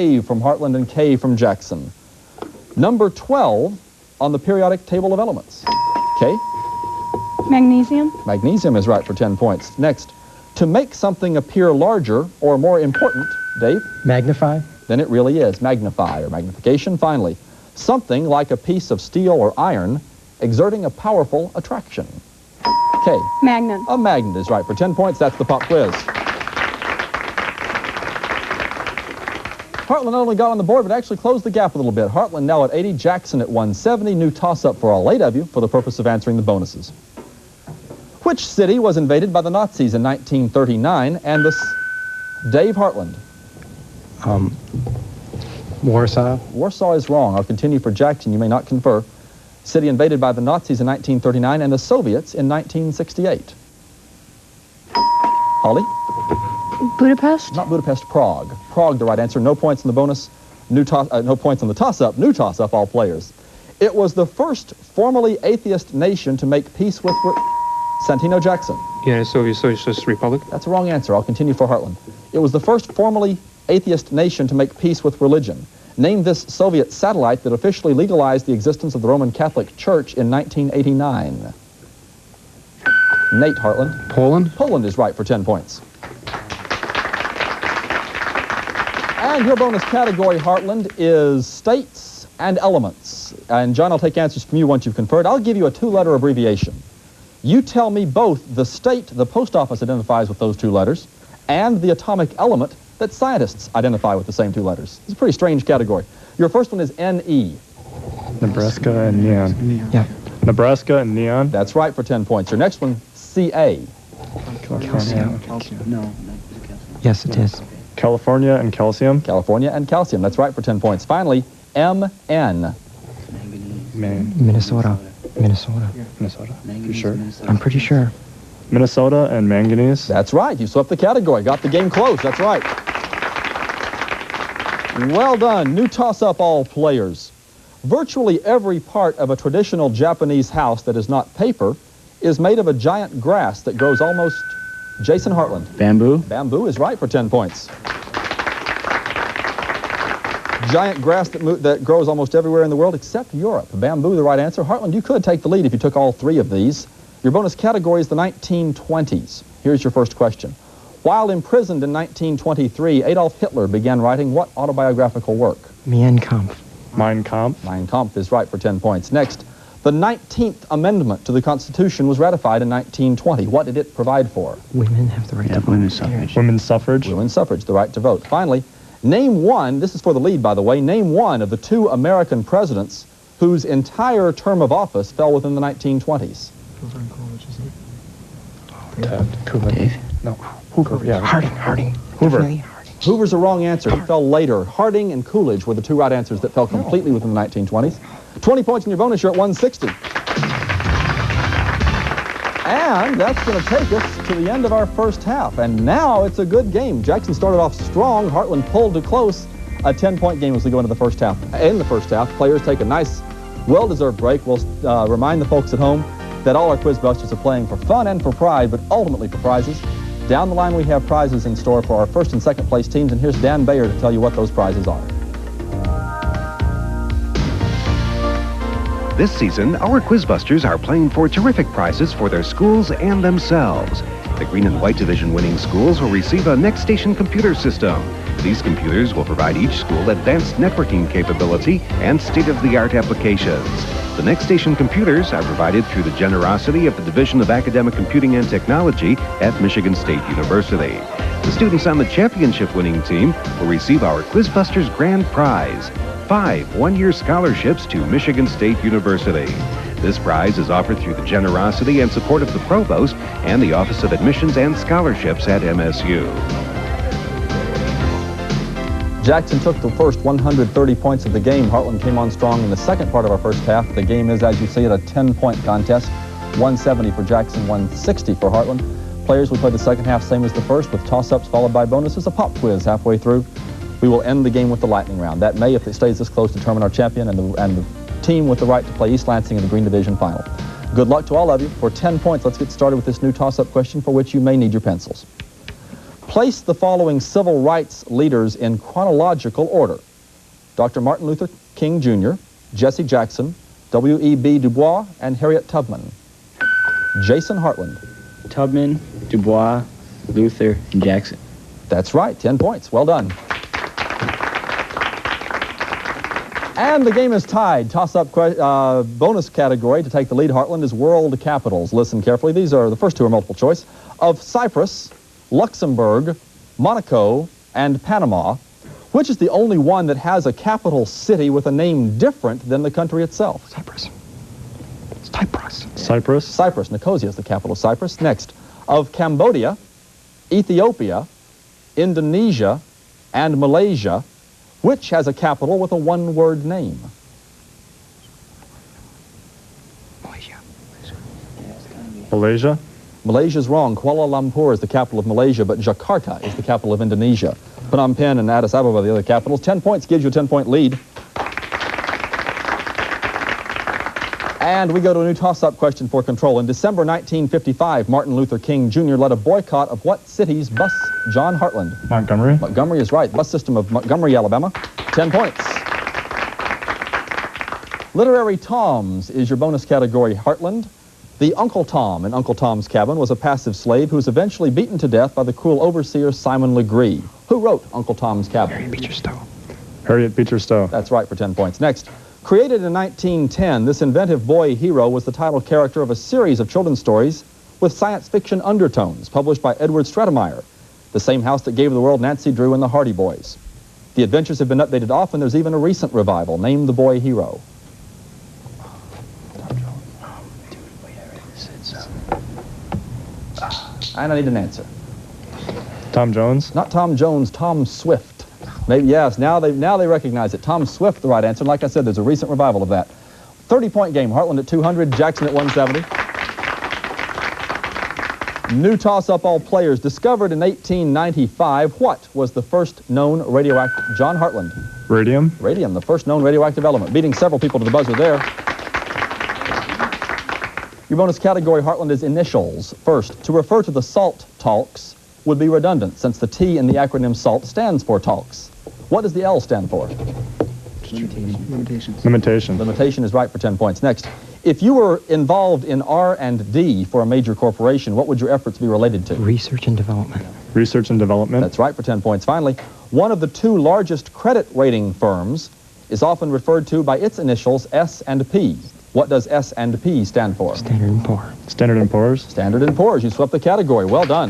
A from Hartland and K from Jackson. Number 12 on the periodic table of elements. K? Magnesium. Magnesium is right for 10 points. Next, to make something appear larger or more important, Dave? Magnify. Then it really is. Magnify or magnification. Finally, something like a piece of steel or iron exerting a powerful attraction. K. Magnet. A magnet is right for 10 points. That's the pop quiz. Hartland not only got on the board, but actually closed the gap a little bit. Hartland now at 80, Jackson at 170. New toss-up for all 8 of you for the purpose of answering the bonuses. Which city was invaded by the Nazis in 1939 and Dave Hartland? Warsaw. Warsaw is wrong. I'll continue for Jackson. You may not confer. City invaded by the Nazis in 1939 and the Soviets in 1968. Holly? Budapest? Not Budapest, Prague. Prague, the right answer. No points in the bonus. No points on the toss-up. New toss-up, all players. It was the first formally atheist nation to make peace with... Santino Jackson. Yeah, Soviet Socialist Republic. That's a wrong answer. I'll continue for Hartland. It was the first formally atheist nation to make peace with religion. Name this Soviet satellite that officially legalized the existence of the Roman Catholic Church in 1989. Nate Hartland. Poland. Poland is right for 10 points. And your bonus category, Hartland, is states and elements. And John, I'll take answers from you once you've conferred. I'll give you a 2-letter abbreviation. You tell me both the state the post office identifies with those 2 letters and the atomic element that scientists identify with the same 2 letters. It's a pretty strange category. Your first one is NE. Nebraska and neon. Yeah. Nebraska and neon. That's right for 10 points. Your next one, CA. No. Yes, it is. California and calcium. California and calcium. That's right for 10 points. Finally, MN. Minnesota. Minnesota. Minnesota. You sure? I'm pretty sure. Minnesota and manganese. That's right. You swept the category. Got the game close. That's right. Well done. New toss-up, all players. Virtually every part of a traditional Japanese house that is not paper is made of a giant grass that grows almost... Jason Hartland. Bamboo. Bamboo is right for 10 points. Giant grass that grows almost everywhere in the world except Europe. Bamboo, the right answer. Hartland, you could take the lead if you took all 3 of these. Your bonus category is the 1920s. Here's your first question. While imprisoned in 1923, Adolf Hitler began writing what autobiographical work? Mein Kampf. Mein Kampf. Mein Kampf is right for 10 points. Next, the 19th Amendment to the Constitution was ratified in 1920. What did it provide for? Women have the right to vote. Women's suffrage. Women's suffrage. Women's suffrage, the right to vote. Finally, name one, this is for the lead, by the way, name one of the 2 American presidents whose entire term of office fell within the 1920s. Dave? No. Hoover. Yeah. Harding. Hoover. Definitely Harding. Hoover's a wrong answer. He fell later. Harding and Coolidge were the 2 right answers that fell completely within the 1920s. 20 points in your bonus, you're at 160. And that's going to take us to the end of our first half. And now it's a good game. Jackson started off strong. Hartland pulled to close. A 10-point game as we go into the first half. In the first half, players take a nice, well-deserved break. We'll remind the folks at home that all our Quizbusters are playing for fun and for pride, but ultimately for prizes. Down the line, we have prizes in store for our first and second place teams, and here's Dan Bayer to tell you what those prizes are. This season, our Quizbusters are playing for terrific prizes for their schools and themselves. The Green and White Division winning schools will receive a Next Station computer system. These computers will provide each school advanced networking capability and state-of-the-art applications. The Next Station computers are provided through the generosity of the Division of Academic Computing and Technology at Michigan State University. The students on the championship winning team will receive our Quizbusters Grand Prize, 5 one-year scholarships to Michigan State University. This prize is offered through the generosity and support of the Provost and the Office of Admissions and Scholarships at MSU. Jackson took the first 130 points of the game. Hartland came on strong in the second part of our first half. The game is, as you see, a 10-point contest. 170 for Jackson, 160 for Hartland. Players, we played the second half same as the first, with toss-ups followed by bonuses, a pop quiz halfway through. We will end the game with the lightning round. That may, if it stays this close, determine our champion and the team with the right to play East Lansing in the Green Division final. Good luck to all of you. For 10 points, let's get started with this new toss-up question for which you may need your pencils. Place the following civil rights leaders in chronological order. Dr. Martin Luther King Jr., Jesse Jackson, W.E.B. Du Bois, and Harriet Tubman. Jason Hartland. Tubman, Du Bois, Luther, and Jackson. That's right, 10 points. Well done. And the game is tied. Toss-up bonus category to take the lead, Hartland, is world capitals. Listen carefully. The first two are multiple choice. Of Cyprus, Luxembourg, Monaco, and Panama, which is the only one that has a capital city with a name different than the country itself? Cyprus. Cyprus. Cyprus. Cyprus. Nicosia is the capital of Cyprus. Next, of Cambodia, Ethiopia, Indonesia, and Malaysia, which has a capital with a one-word name? Malaysia. Malaysia's wrong. Kuala Lumpur is the capital of Malaysia, but Jakarta is the capital of Indonesia. Phnom Penh and Addis Ababa are the other capitals. 10 points gives you a 10-point lead. And we go to a new toss-up question for control. In December 1955, Martin Luther King Jr. led a boycott of what city's bus? John Hartland. Montgomery. Montgomery is right. Bus system of Montgomery, Alabama. 10 points. Literary Toms is your bonus category, Hartland. The Uncle Tom in Uncle Tom's Cabin was a passive slave who was eventually beaten to death by the cruel overseer Simon Legree. Who wrote Uncle Tom's Cabin? Harriet Beecher Stowe. Harriet Beecher Stowe. That's right, for 10 points. Next. Created in 1910, this inventive boy hero was the title character of a series of children's stories with science fiction undertones, published by Edward Stratemeyer, the same house that gave the world Nancy Drew and the Hardy Boys. The adventures have been updated often. There's even a recent revival. Name the boy hero. And I need an answer. Tom Jones. Not Tom Jones, Tom Swift. Maybe, yes, now they recognize it. Tom Swift, the right answer. And like I said, there's a recent revival of that. 30-point game. Hartland at 200, Jackson at 170. New toss-up, all players. Discovered in 1895, what was the first known radioactive... John Hartland. Radium. Radium, the first known radioactive element. Beating several people to the buzzer there. Your bonus category, Hartland, is initials. First, to refer to the SALT talks would be redundant, since the T in the acronym SALT stands for talks. What does the L stand for? Limitations. Limitation. Limitation is right for 10 points. Next, if you were involved in R&D for a major corporation, what would your efforts be related to? Research and development. Research and development. That's right for 10 points. Finally, one of the two largest credit rating firms is often referred to by its initials S&P. What does S&P stand for? Standard & Poor's. Standard & Poor's. Standard & Poor's. You swept the category. Well done.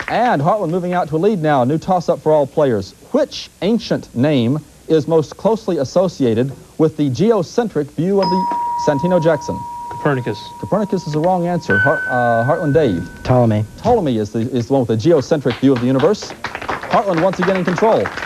And Hartland moving out to a lead now. A new toss-up for all players. Which ancient name is most closely associated with the geocentric view of the Santino Jackson? Copernicus. Copernicus is the wrong answer. Hartland Dave. Ptolemy. Ptolemy is the one with the geocentric view of the universe. Hartland once again in control.